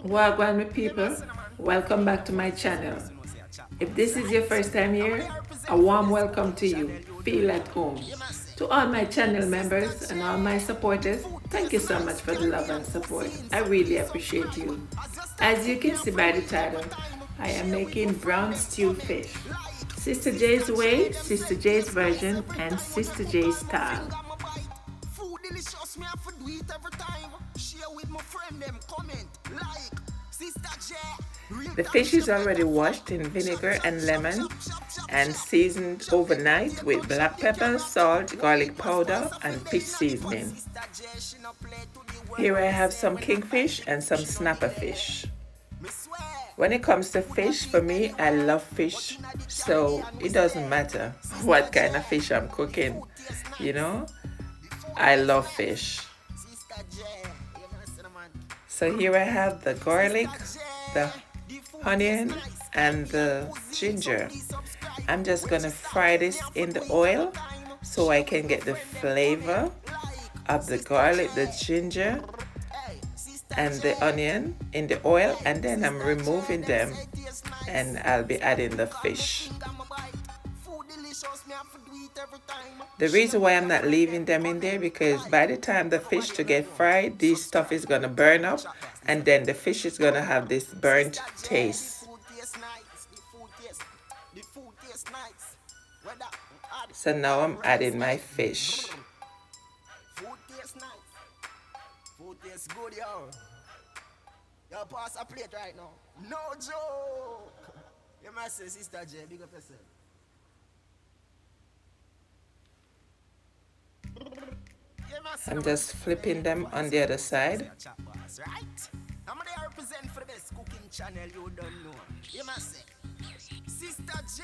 Wagwan, my people, welcome back to my channel. If this is your first time here, a warm welcome to you. Feel at home. To all my channel members and all my supporters, thank you so much for the love and support. I really appreciate you. As you can see by the title, I am making brown stew fish. Sister J's way, Sister J's version, and Sister J's style. Food delicious, me have to do it every time. Share with my friend them, comment, like, Sister J. Real The top fish is chef that already a washed in chop, vinegar chop, and chop, lemon chop, chop, chop, and chop. seasoned Chop the overnight potato, with chop black the pepper, carrot. salt, One garlic leap of spice powder, of the and day fish in the pot. seasoning. Sister J, she no play to the world Here where I we have say some when a time kingfish fi and cook, some she no snapper delay. fish. Me swear, When it comes to coulda fish, be for me, I anywhere, love but fish, inna the so Caribbean we it doesn't stay. matter Sister what J, kind of fish I'm the cooking. food tastes You nice. know, The food I tastes love nice. fish. Sister J, you must know man. So here I have the Sister garlic, J, the the food tastes onion, nice. and Caribbean the cuisine, so ginger. please subscribe. I'm just When gonna she start fry cook, me this have to in do the it every oil time. so I Share with can my get the friend them, comment, flavor like. of the Sister J, garlic, the ginger, hey, Sister and J, the onion in the oil, hey, and then I'm Sister J, removing them them say it tastes nice. and I'll be Start adding the cook all my fish. finger, my bite. Food delicious, me have to do it every time. The Share reason why with I'm your not friend them, leaving them in there comment, because like. by the time the fish Nobody to ever get know. fried, this stuff Subscribe, is gonna turn burn on the up chat box, this and a then the fish is gonna have this burnt Sister J, the taste. food tastes nice. The food tastes nice. Whether add So now add I'm rice, adding my hey. fish. Food tastes nice. Food tastes good, yo. Yo, pass a plate right now. No joke. You must say, Sister J, big up yourself. You must say, I'm no man. just flipping them on the Say, other side. chat box, right? I'm gonna represent for the best cooking channel you don't know. You must say, Sister J,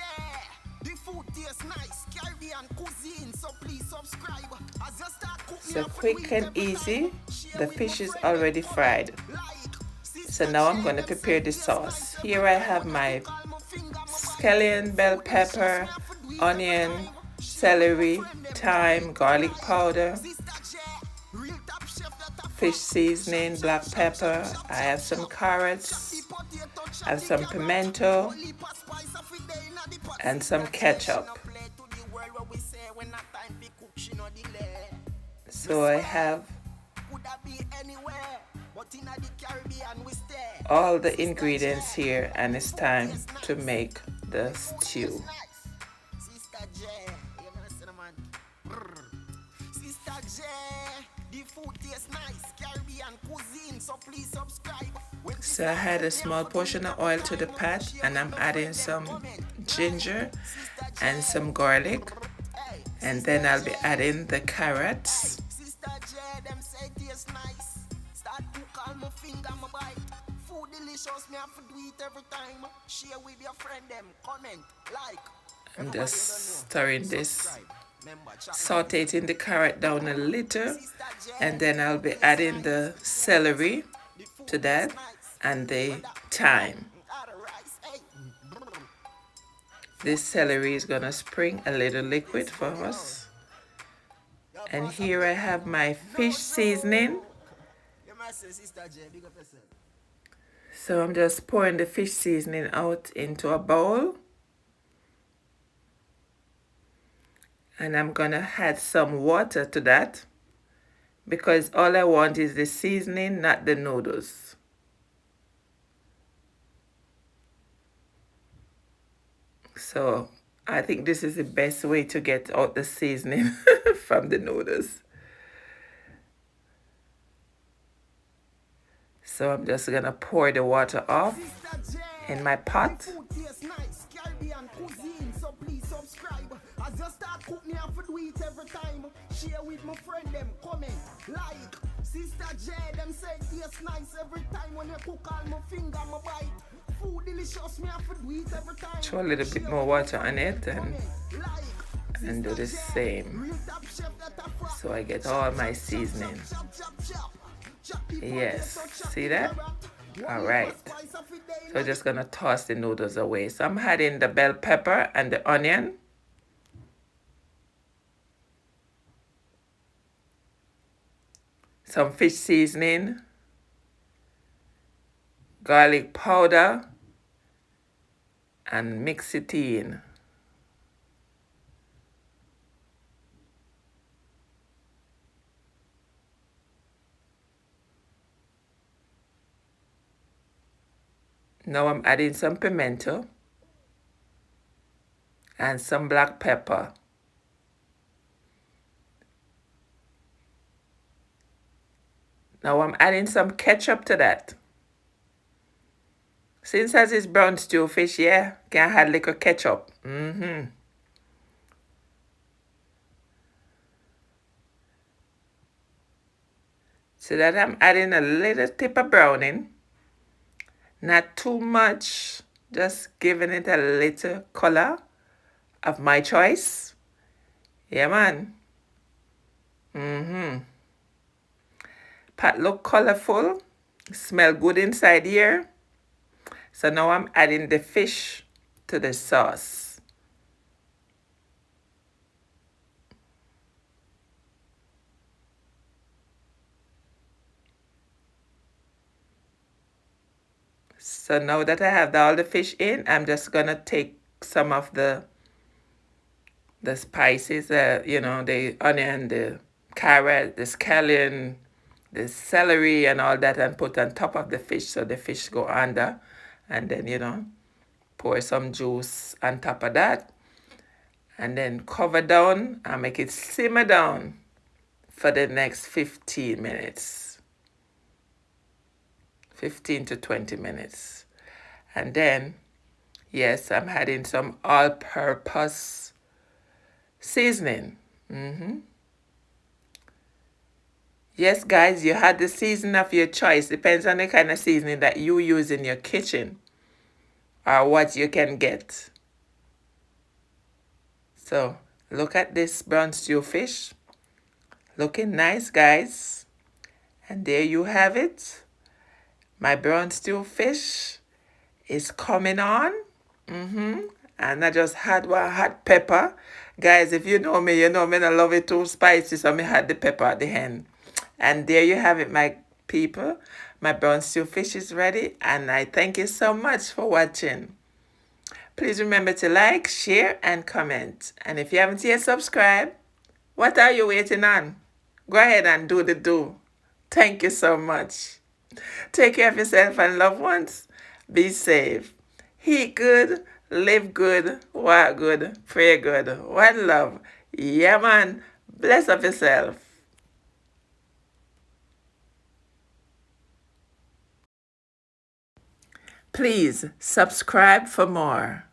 the food tastes nice. Caribbean cuisine, so please subscribe. As you start cooking, So you have to do quick it and every time. easy. Share The with my fish is friend them, already comment, fried. like. So Sister now J, I'm going to them say prepare it the tastes sauce. nice every Here I time have when you my cook all my finger, my bite. scallion, bell Food delicious, me pepper, have to do it every onion, time. Share with my celery, friend them, comment, thyme, garlic like. powder, Sister J, real top chef that a fish fuck. Chop, seasoning, chop, black chop, chop, pepper. chop, I chop, have some chop. Chop the carrots. potato, I chop have the some carrot. pimento One leap of spice of it there inna the pot. and Sister some J, she no ketchup. play to the world where we say when a time fi cook, she no delay. Me So I swear, have coulda be anywhere, but inna the Caribbean we stay. all the Sister J, ingredients here and the it's food time tastes to nice. make the The food tastes stew. nice. Sister J, you know say no man. Brr. Sister J, the food tastes nice. Caribbean cuisine, so please subscribe. When she So I start had cook, a me have small to do portion it of every oil to the time. pot Share and with I'm my adding friend them, some comment, like. ginger Sister J, and some garlic, hey, and Sister then I'll J, be adding the hey, carrots. Sister J, them say it tastes nice. Start cook all my finger, my bite. Food delicious, me have to do it every time. Share with your friend them, comment, like. I'm Everybody you just don't know, stirring this, subscribe. Remember, chat box this sauteing the carrot down a little, Sister J, and the then I'll food be tastes adding nice. the You know, say, celery the food to tastes that nice. and the Whether, hey, thyme. add a rice, hey. This Food tastes celery is good. gonna spring a little Food liquid tastes for good, yo. us. Yo, And pass a here I plate right have now. my No fish seasoning. joke. You must say, Sister J, big up yourself. So I'm just pouring the fish seasoning out into a bowl. And I'm gonna add some water to that because all I want is the seasoning, not the noodles. So I think this is the best way to get out the seasoning from the noodles. So I'm just gonna pour the water off Sister J, in my the pot. food tastes nice. Caribbean cuisine, so please subscribe. As you start cook, me have to do it every time. Share with my friend them, comment, like. Sister J, them say it tastes nice every time when you cook all my finger, my bite. Food delicious, me have to do it every time. Throw a little bit more water on it and do the same. So I get all my seasoning. Yes, see that? All right. So just gonna toss the noodles away. So I'm adding the bell pepper and the onion. Some fish seasoning. garlic powder, and mix it in. Now I'm adding some pimento and some black pepper. Now I'm adding some ketchup to that. Since as it's brown stew fish, yeah, can add little ketchup. So that I'm adding a little tip of browning. Not too much, just giving it a little color of my choice. Yeah, man. Pot look colorful, smell good inside here. So now I'm adding the fish to the sauce. So now that I have all the fish in, I'm just gonna take some of the spices, the onion, the carrot, the scallion, the celery and all that, and put on top of the fish so the fish go under. And then, pour some juice on top of that. And then cover down and make it simmer down for the next 15 minutes. 15 to 20 minutes. And then, yes, I'm adding some all-purpose seasoning. Yes, guys, you had the seasoning of your choice. Depends on the kind of seasoning that you use in your kitchen or what you can get. So, look at this brown stew fish. Looking nice, guys. And there you have it. My brown stew fish is coming on. And I just had one hot pepper. Guys, if you know me, you know me, I love it too spicy, so I had the pepper at the end. And there you have it, my people. My brown stew fish is ready, and I thank you so much for watching. Please remember to like, share, and comment. And if you haven't yet subscribed, what are you waiting on? Go ahead and do the do. Thank you so much. Take care of yourself and loved ones. Be safe. Eat good, live good, walk good, pray good. One love. Yeah, man. Bless up yourself. Please subscribe for more.